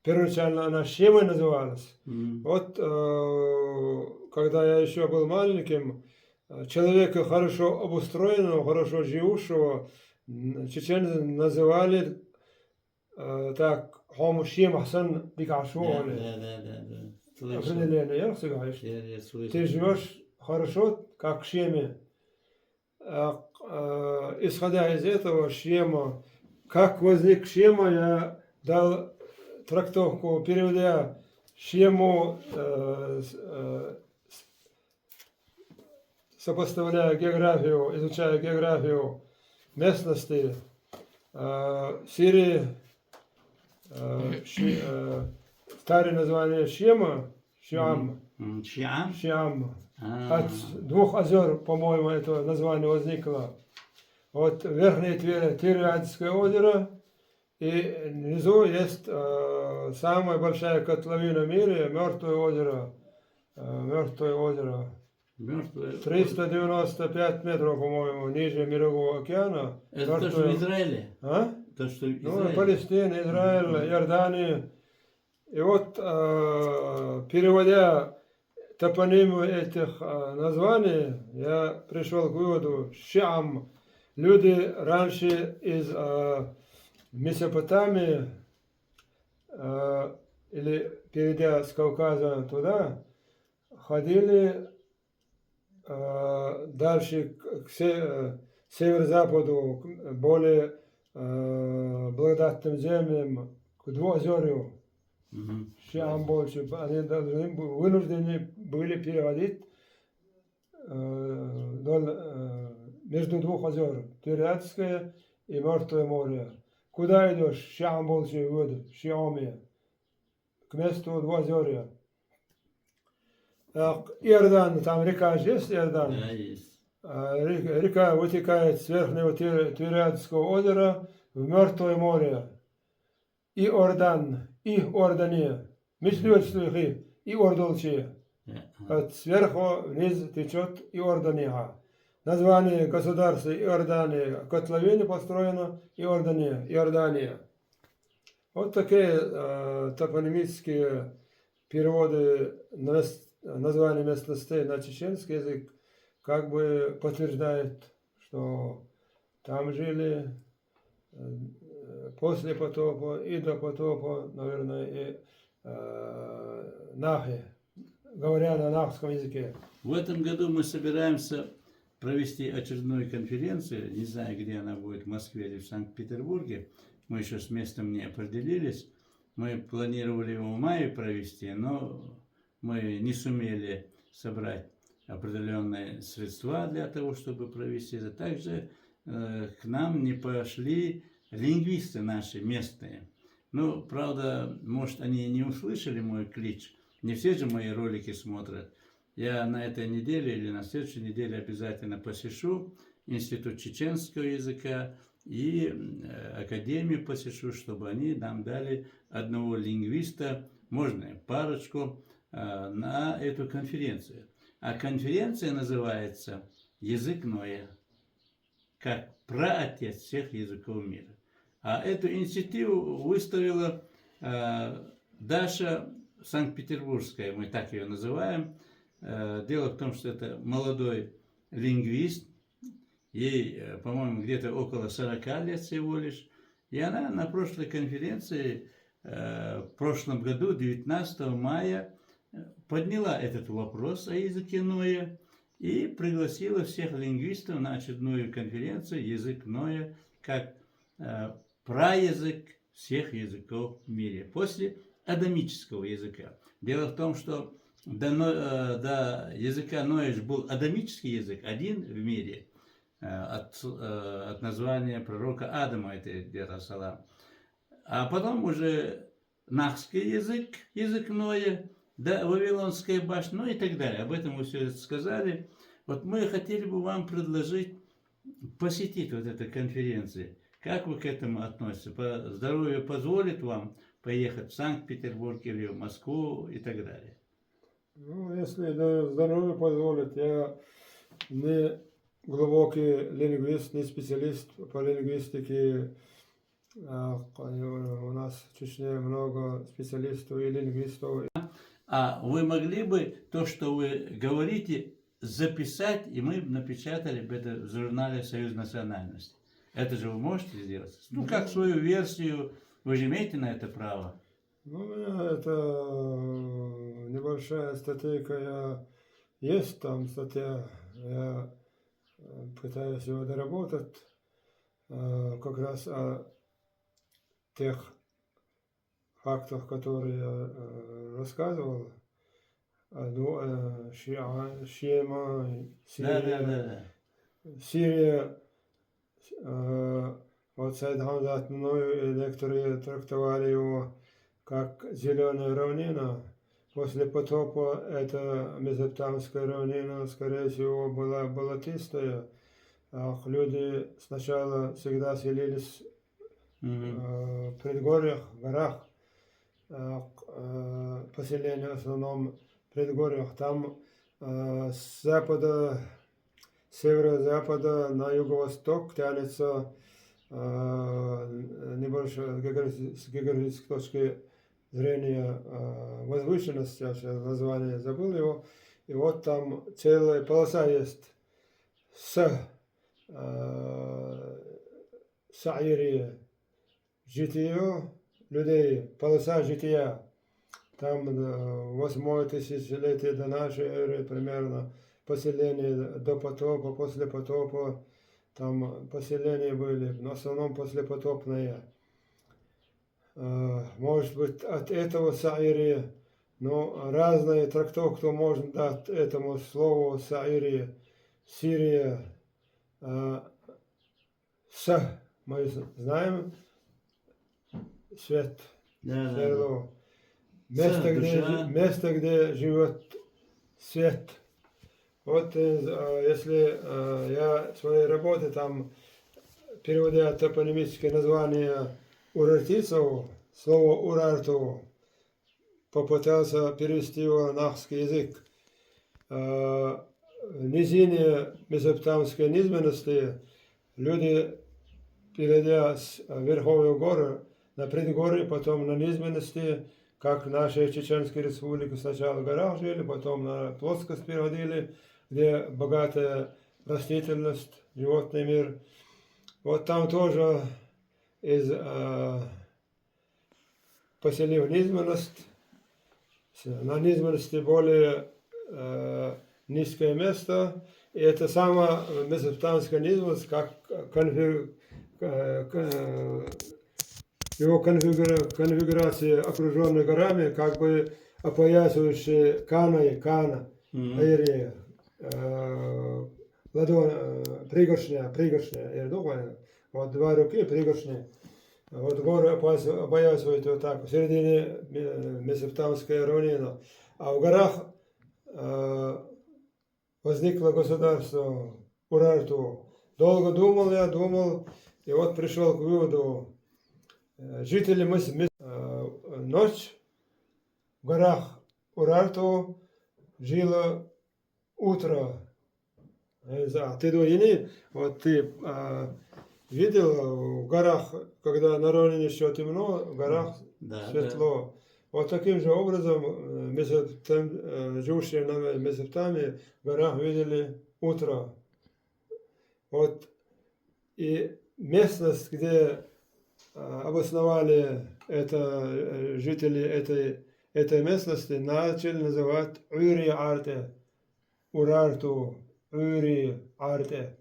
первоначально она Шемой называлась. Мгм. Вот когда я еще был маленьким, человека хорошо обустроенного, хорошо живущего, чеченцы называли так, Хому Шем Ахсан Дикашволи. Да. Слышал. Определение, я говоришь. Я слышал. Ты живешь хорошо, как Шеме. Исходя из этого Шема, как возник Шема, я дал трактовку, переводя Шему, сопоставляя географию, изучая географию местности Сирии, старое название Шема, Шиам, Шиам? Шиам. А, От двух озер, по-моему, это название возникло. Вот верхнее Тириадское озеро, и внизу есть самая большая котловина в мире, Мертвое озеро. Мертвое озеро. мертвое. 395 метров, по-моему, ниже Мирового океана. Это то, что в Израиле? А? То, что в Ну, Израиле? Палестина, Израиль, Иордания. И вот, переводя топонимы этих названий, я пришел к выводу, Шиам, люди раньше из Месопотамии, или перейдя с Кавказа туда, ходили дальше к северо-западу, к более благодатным землям, к Двуозерью. Мгм. Шиам больше. Они вынуждены были переводить между двух озер, Тириадское и Мертвое море. Куда идешь? Шиам больше воды, Шиаме, к месту Двуозерья. Иордан, там река же есть, Иордан. Да, есть. Река вытекает с верхнего Тириадского озера в Мертвое море. Иордан, Иордания, Мишлёчтухи, Иордолчи. Да. Сверху вниз течет Иордания. Название государства Иордания, котловине построено Иордания. Вот такие топонимические переводы названия местностей на чеченский язык как бы подтверждают, что там жили после потопа и до потопа, наверное, и нахи, говоря на нахском языке. В этом году мы собираемся провести очередную конференцию. Не знаю, где она будет, в Москве или в Санкт-Петербурге. Мы еще с местом не определились. Мы планировали его в мае провести, но мы не сумели собрать определенные средства для того, чтобы провести это. Также к нам не пошли лингвисты наши местные. Ну, правда, может, они не услышали мой клич. Не все же мои ролики смотрят. Я на этой неделе или на следующей неделе обязательно посещу Институт чеченского языка и Академию посещу, чтобы они нам дали одного лингвиста, можно парочку, на эту конференцию. А конференция называется «Язык Ноя», как праотец всех языков мира. А эту инициативу выставила Даша Санкт-Петербургская, мы так ее называем. Дело в том, что это молодой лингвист, ей, по-моему, где-то около 40 лет всего лишь. И она на прошлой конференции, в прошлом году, 19 мая, подняла этот вопрос о языке Ноя и пригласила всех лингвистов на очередную конференцию «Язык Ноя» как праязык всех языков в мире, после адамического языка. Дело в том, что до языка Ноя был адамический язык, один в мире, от названия пророка Адама, это где-то салам. А потом уже нахский язык, язык Ноя, да, Вавилонская башня, ну и так далее. Об этом мы все сказали. Вот мы хотели бы вам предложить посетить вот эту конференцию. Как вы к этому относитесь? Здоровье позволит вам поехать в Санкт-Петербург или в Москву и так далее? Ну, если здоровье позволит, я не глубокий лингвист, не специалист по лингвистике, У нас в Чечне много специалистов и лингвистов. А вы могли бы то, что вы говорите, записать, и мы напечатали бы это в журнале «Союз национальности». Это же вы можете сделать? Ну, как свою версию, вы же имеете на это право? Ну, у меня это небольшая статейка есть, там статья, я пытаюсь его доработать, как раз о тех фактах, которые я рассказывал, Шиема, Да. Сирия, вот Сайд Хамзат мною и некоторые трактовали его как зеленая равнина. После потопа эта Месопотамская равнина, скорее всего, была болотистая. Люди сначала всегда селились в предгорьях, горах. Поселения в основном в предгорьях. Там с запада, с северо-запада на юго-восток тянется небольшая с географической точки зрения возвышенность, я сейчас название забыл его, и вот там целая полоса есть Саирия, житие людей, полоса жития. Там 8 тысячелетие до нашей эры примерно, поселение до потопа, после потопа, там поселения были, в основном послепотопные. Может быть, от этого Саирия, но разные трактовки можно дать этому слову Саирия, Сирия, мы знаем, свет, сверло. Место, где живет свет. Вот если я в своей работе там, переводя топонимическое название Урартицево, слово Урартово, попытался перевести его на нахский язык. Низине месопотамской низменности люди, перейдя с верховой горы на предгорье, потом на низменности, как в нашей Чеченской республике, сначала в горах жили, потом на плоскость переходили, где богатая растительность, животный мир. Вот там тоже поселив низменность, на низменности более низкое место, и это самая месопотамская низменность, как его конфигурация, окруженная горами, как бы опоясывающие Кана, Аирия, пригоршня, я думаю, вот 2 руки пригоршня. Вот горы опоясывают вот так, в середине Месопотамская равнина. А в горах возникло государство Урарту. Долго думал я, и вот пришел к выводу. Жители ночь в горах Урарту жило утро. Ты дуини, вот ты видел в горах, когда на равнине еще темно, в горах светло. Да. Вот таким же образом живущие на Месопотамии в горах видели утро. Вот и местность, где обосновали это жители этой местности, начали называть Урарту, Урарту, Арте.